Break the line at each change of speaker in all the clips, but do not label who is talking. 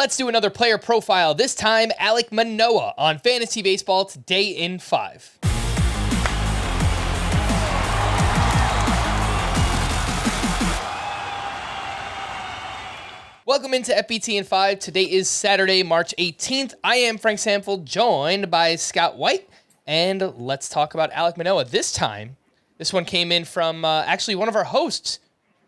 Let's do another player profile. This time, Alek Manoah on Fantasy Baseball today in 5. Welcome into FBT in 5. Today is Saturday, March 18th. I am Frank Samfeld, joined by Scott White, and let's talk about Alek Manoah. This one came in from actually one of our hosts.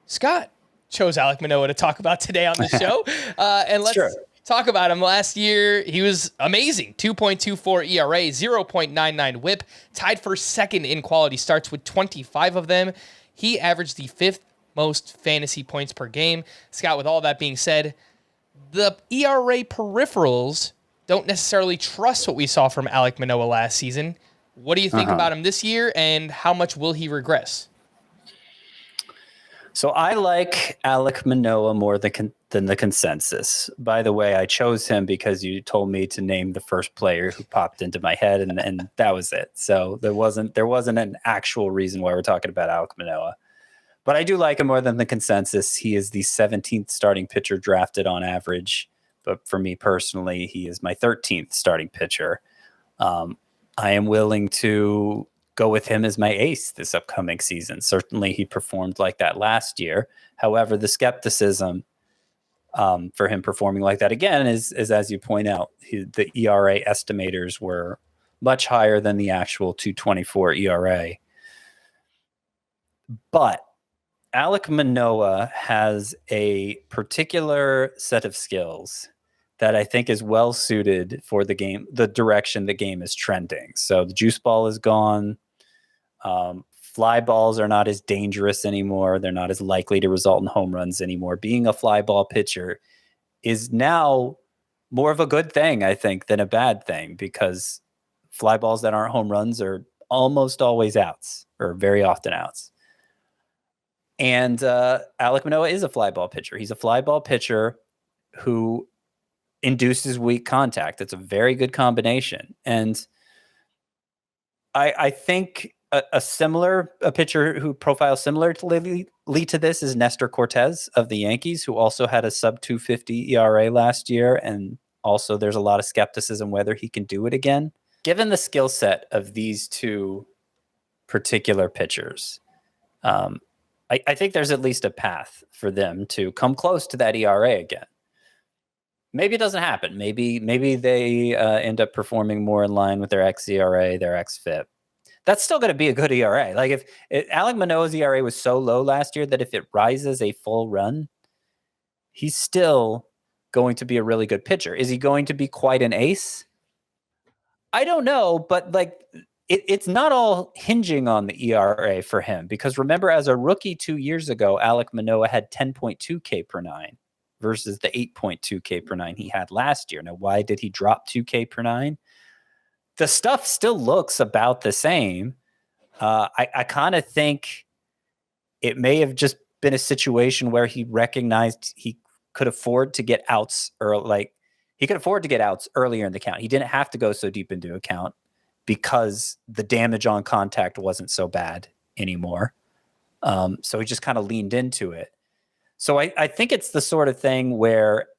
Scott chose Alek Manoah to talk about today on the show. And let's talk about him. Last year, he was amazing. 2.24 ERA, 0.99 whip, tied for second in quality starts with 25 of them. He averaged the 5th most fantasy points per game. Scott, with all that being said, the ERA peripherals don't necessarily trust what we saw from Alek Manoah last season. What do you think about him this year, and how much will he regress?
So I like Alek Manoah more than the consensus. By the way, I chose him because you told me to name the first player who popped into my head, and that was it. So there wasn't an actual reason why we're talking about Alek Manoah. But I do like him more than the consensus. He is the 17th starting pitcher drafted on average. But for me personally, he is my 13th starting pitcher. I am willing to go with him as my ace this upcoming season. Certainly he performed like that last year. However, the skepticism for him performing like that again is as you point out, the ERA estimators were much higher than the actual 2.24 ERA. But Alek Manoah has a particular set of skills that I think is well suited for the game, the direction the game is trending. So the juice ball is gone. Fly balls are not as dangerous anymore. They're not as likely to result in home runs anymore. Being a fly ball pitcher is now more of a good thing, I think, than a bad thing, because fly balls that aren't home runs are almost always outs, or very often outs. And Alek Manoah is a fly ball pitcher. He's a fly ball pitcher who induces weak contact. It's a very good combination. And I think a pitcher who profiles similarly to this is Nestor Cortez of the Yankees, who also had a sub 2.50 ERA last year. And also there's a lot of skepticism whether he can do it again. Given the skill set of these two particular pitchers, I think there's at least a path for them to come close to that ERA again. Maybe it doesn't happen. Maybe they end up performing more in line with their xERA, their xFIP. That's still going to be a good ERA. Like if Alek Manoah's ERA was so low last year that if it rises a full run, he's still going to be a really good pitcher. Is he going to be quite an ace? I don't know, but like it's not all hinging on the ERA for him, because remember, as a rookie 2 years ago, Alek Manoah had 10.2 K per 9 versus the 8.2 K per 9 he had last year. Now, why did he drop 2 K per 9? The stuff still looks about the same. I kind of think it may have just been a situation where he recognized he could afford to get outs, or he could afford to get outs earlier in the count. He didn't have to go so deep into account because the damage on contact wasn't so bad anymore. So he just kind of leaned into it. So I think it's the sort of thing where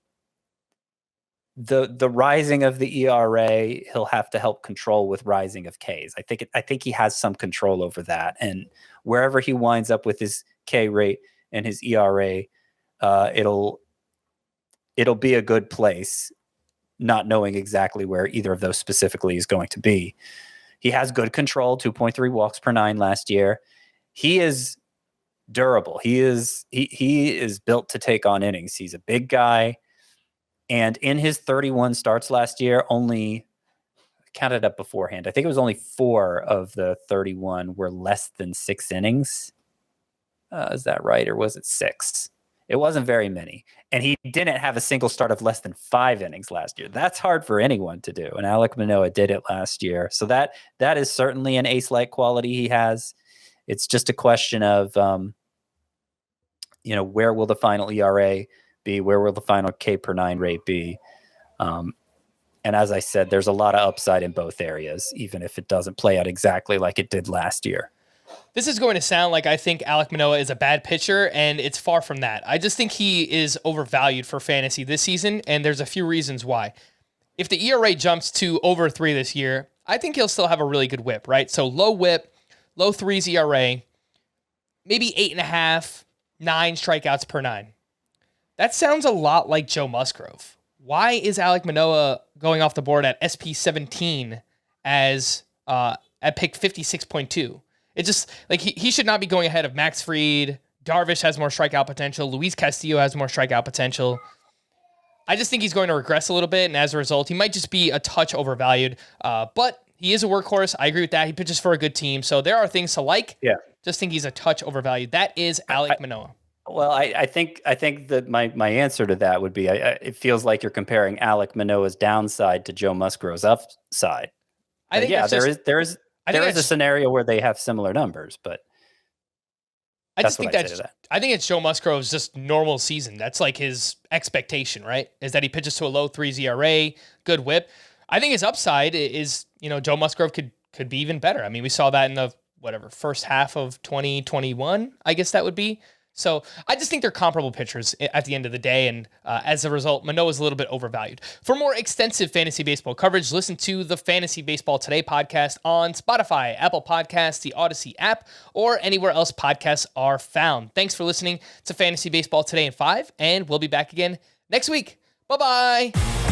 the rising of the ERA, he'll have to help control with rising of Ks. I think he has some control over that. And wherever he winds up with his K rate and his ERA, it'll be a good place, not knowing exactly where either of those specifically is going to be. He has good control, 2.3 walks per 9 last year. He is durable. He is built to take on innings. He's a big guy. And in his 31 starts last year, only counted up beforehand, I think it was only 4 of the 31 were less than 6 innings. Is that right? Or was it 6? It wasn't very many. And he didn't have a single start of less than 5 innings last year. That's hard for anyone to do. And Alek Manoah did it last year. So that is certainly an ace-like quality he has. It's just a question of, where will the final ERA be? Where will the final K per 9 rate be? And as I said, there's a lot of upside in both areas, even if it doesn't play out exactly like it did last year.
This is going to sound like I think Alek Manoah is a bad pitcher, and it's far from that. I just think he is overvalued for fantasy this season, and there's a few reasons why. If the ERA jumps to over 3 this year, I think he'll still have a really good whip, right? So low whip, low 3s ERA, maybe 8.5, 9 strikeouts per 9. That sounds a lot like Joe Musgrove. Why is Alek Manoah going off the board at SP17 as at pick 56.2? It just, like, he should not be going ahead of Max Fried. Darvish has more strikeout potential. Luis Castillo has more strikeout potential. I just think he's going to regress a little bit, and as a result, he might just be a touch overvalued. But he is a workhorse. I agree with that. He pitches for a good team, so there are things to like.
Yeah.
Just think he's a touch overvalued. That is Alek Manoah.
Well, I think that my answer to that would be it feels like you're comparing Alek Manoah's downside to Joe Musgrove's upside.
I think
there is a scenario where they have similar numbers, but
I think it's Joe Musgrove's just normal season. That's like his expectation, right? Is that he pitches to a low 3 ERA, good whip. I think his upside is, Joe Musgrove could be even better. I mean, we saw that in the first half of 2021, I guess that would be. So I just think they're comparable pitchers at the end of the day, and as a result, Manoah's a little bit overvalued. For more extensive fantasy baseball coverage, listen to the Fantasy Baseball Today podcast on Spotify, Apple Podcasts, the Audacy app, or anywhere else podcasts are found. Thanks for listening to Fantasy Baseball Today in 5, and we'll be back again next week. Bye-bye.